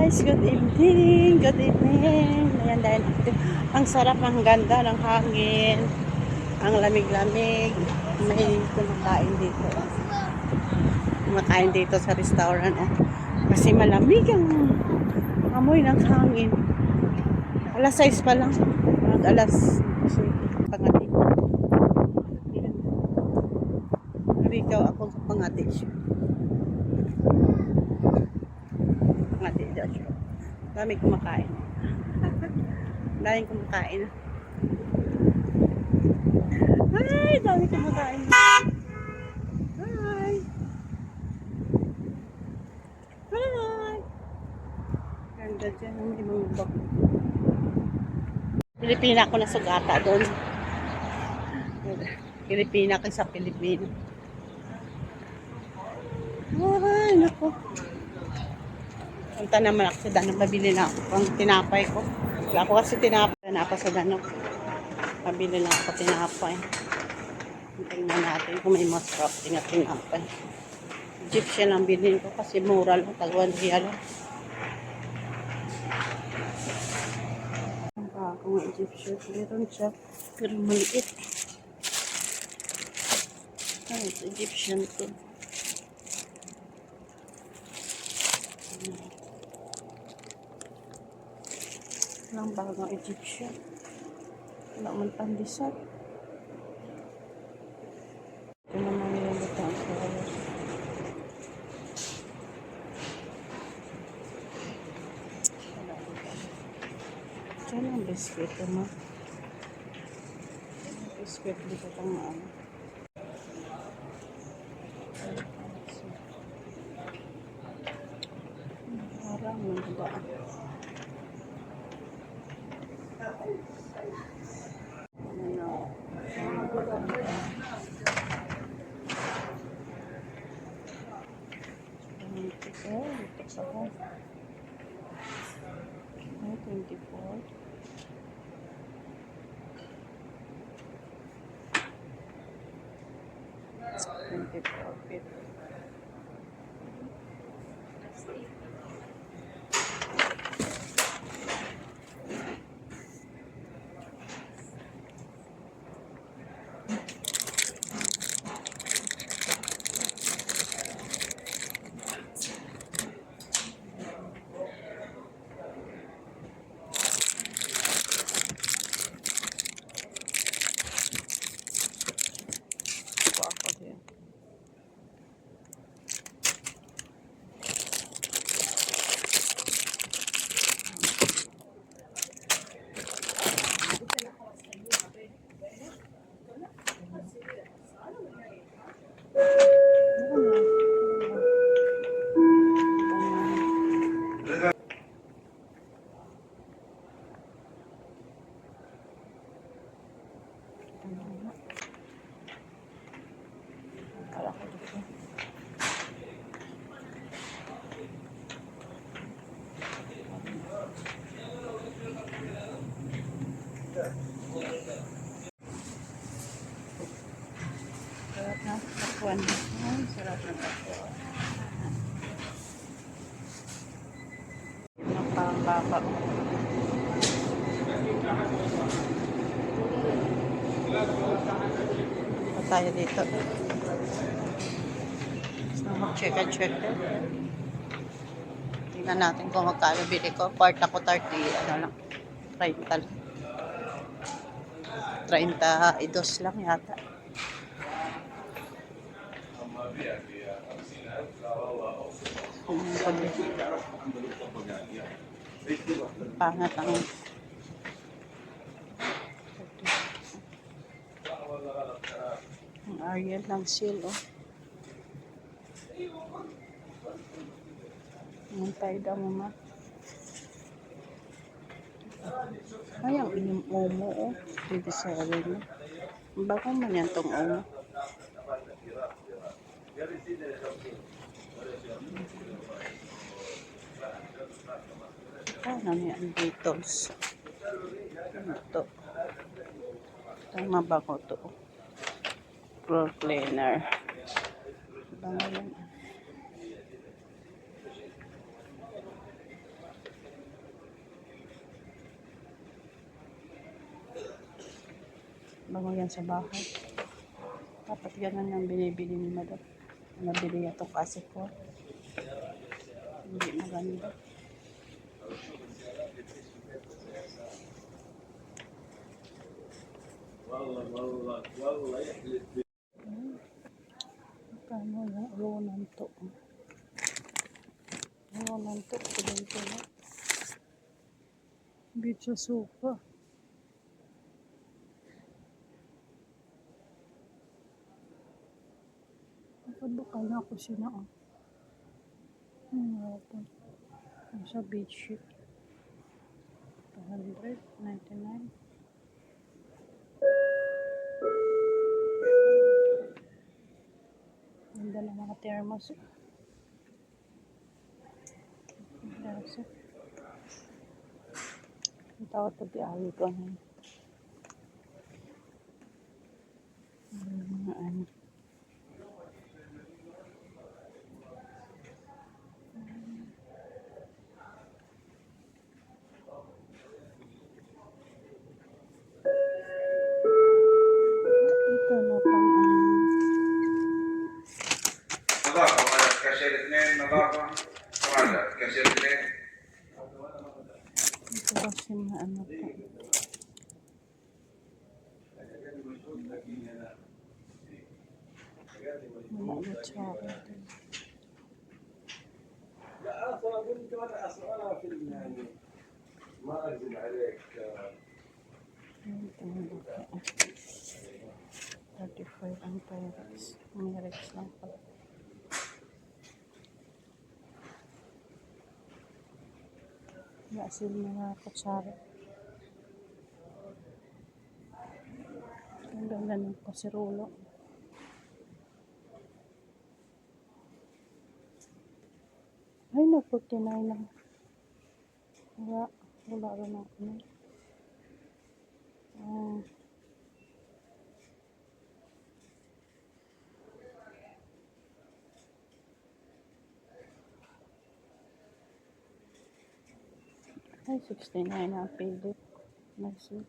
Guys, good evening. Good evening. Ayan dahil ang sarap, ang ganda ng hangin. Ang lamig-lamig. May kumakain dito. Kumakain dito sa restaurant. Kasi malamig ang amoy ng hangin. Alas 6 pa lang. Alas pangati. Ikaw ako sa pangati siya. Pangati siya. Dami kumakain. Daming kumakain. Ay, dami kumakain. Hi. Hi. Ganda dyan. May mga bak. Pilipina ko na sugata doon. Pilipina ko sa Pilipino. Ay, naku. Punta naman ako sa Danok. Mabili na ako pang tinapay ko. Wala ako kasi tinapay na ako sa Danok. Mabili na ako tinapay. Tingnan natin kung may masarap tinapay. Egyptian lang bilhin ko kasi mura lang. Tagwan real lang. Ang bagong Egyptian. Meron siya. Pero maliit. Ay, Egyptian to. Ang bagong Egyptian. Wala man pandesal. Ito naman niluluto ang flowers. Diyan ang biscuit mo. Biscuit dito pang ano. Parang magdaan. Oh, ito sa ko. 24. Sarap na takwan. Ay, sarap na takwan. Napakababa. Pa tayo dito. So, mag-check. Tingnan natin kung magkano bili ko. Part ako 30, ano lang. 30 lang. 32 lang yata. Pangat ang Ariel lang seal, oh. Mantay daw mo ma. Ay, ang inyong omo, oh. 27. Bago man yan tong omo. Ano yan? Beatles. Ano to? Tama ba ko to? Floor cleaner. Bango yan. Bango yan sa bahay. Dapat ganun ang binibili ni Madam. Nabili niya itong kasi po. Hindi maganda. Kano yung ulonan to? Ulonan to. Kulang to na. Bitsa sopa. Nakabukal na ako sina. Hapon. Sa bedsheet. 299. Ganda ng mga thermos. Ang tawag ito di awi ko na. Mga ano. Ito na pang نظافة وهذا كاشير اثنين نظافة وهذا كاشير اثنين ito kasi mga ano to. Mga lutsara din. لا اصلا اقول لك انا اصلا انا في يعني ما اكذب عليك 35 ang Pyrex. May Rex lang pala. Asil mga kutsara. Ang ganda ng kasirulo. Ay, na 49 lang. Wala rin ako na. Ay, 69 ang Philip. Nice.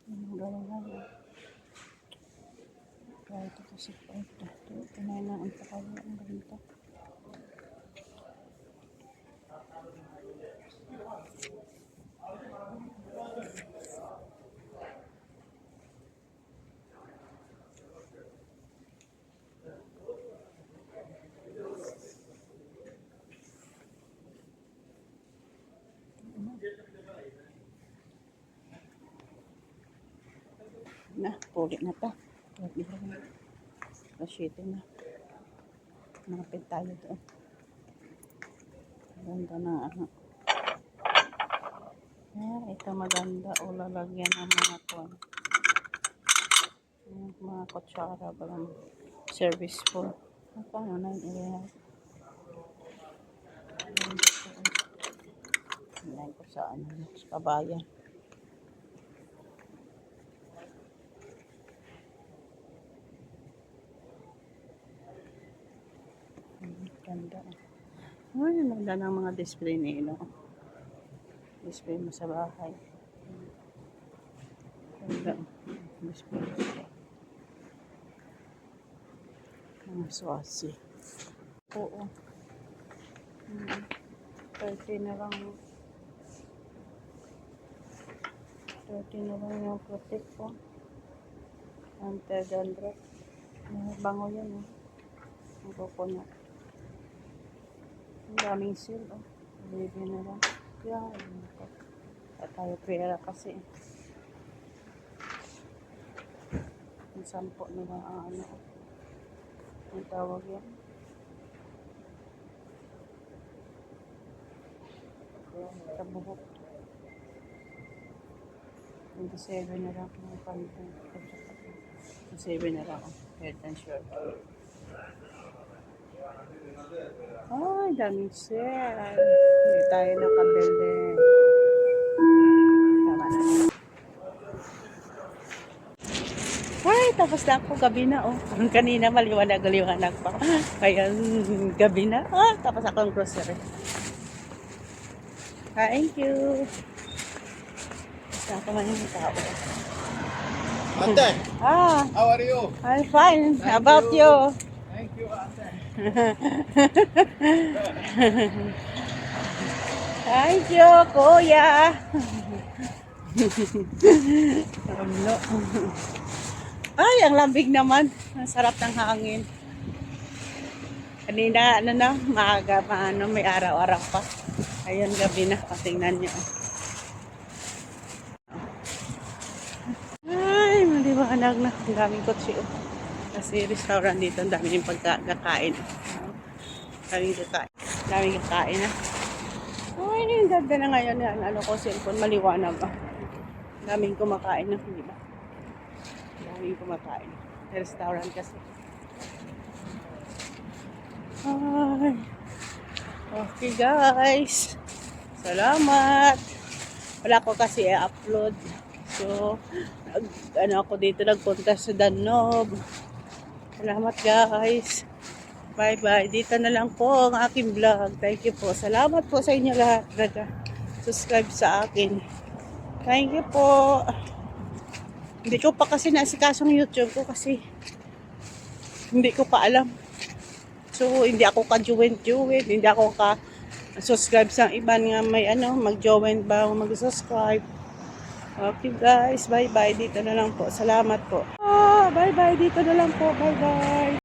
Ang gawin lang. Kaya ito kasi ito. Tunay na ang pakawin ang ganito. Na, puli na to. Rasyete na. Nakapit tayo doon. Ganda na ano. Ito maganda. O lalagyan ng mga kuwan. Mga kutsara. Balang service po. Paano na yung iyan? Hinayin ko sa ano. Sa kabayan. Ganda. Ay, ganda ng mga display nila. Display mo sa bahay. Ganda. Display mo sa bahay. Mga swasi. Oo. 30 na lang. 30 na lang yung protect ko. Anti-dandruff. Bango yan. Ang coconut. Ang daming seal. Baby na lang. Kaya, tayo pera kasi. Ang sampo nila ang ano. Ang tawag yan. Kabuhok. 27 na lang ang pantin. 27 na lang. Head and shoulder. Ay, daming sale. Hindi tayo nakabili. Tama na. Ay, tapos na ako, gabi na, oh. Kanina maliwanag pa. Kaya, gabi na. Tapos ako ang grocery. Thank you. Basta ako man yung tao. Ate, Ah, how are you? I'm fine. How about you. you? Thank you, ate. Thank you, kuya. No. Ay, ang lambig naman. Ang sarap ng hangin. Kanina, ano na, maaga pa, may araw-araw pa. Ayun, gabi na. Tingnan niyo. Ay, maliwanag na. Ang daming kotse. Kasi restaurant dito, ang daming pagkakain. Daming kakain. Daming kakain na. Ay, ang ganda na ngayon yan. Ano ko, cellphone, maliwanag. Ang daming kumakain na, di ba? Daming kumakain. Restaurant kasi. Ay. Okay guys. Salamat. Wala ko kasi i-upload. So, ano ako dito, nagpunta sa Dannob. Salamat guys. Bye-bye. Dito na lang po ang aking vlog. Thank you po. Salamat po sa inyo lahat. Subscribe sa akin. Thank you po. Hindi ko pa kasi nasikasong YouTube ko kasi hindi ko pa alam. So, hindi ako ka-join. Hindi ako ka-subscribe sa iban nga may ano, mag-join ba o mag-subscribe. Okay guys, bye-bye. Dito na lang po. Salamat po. Bye-bye. Dito na lang po. Bye-bye.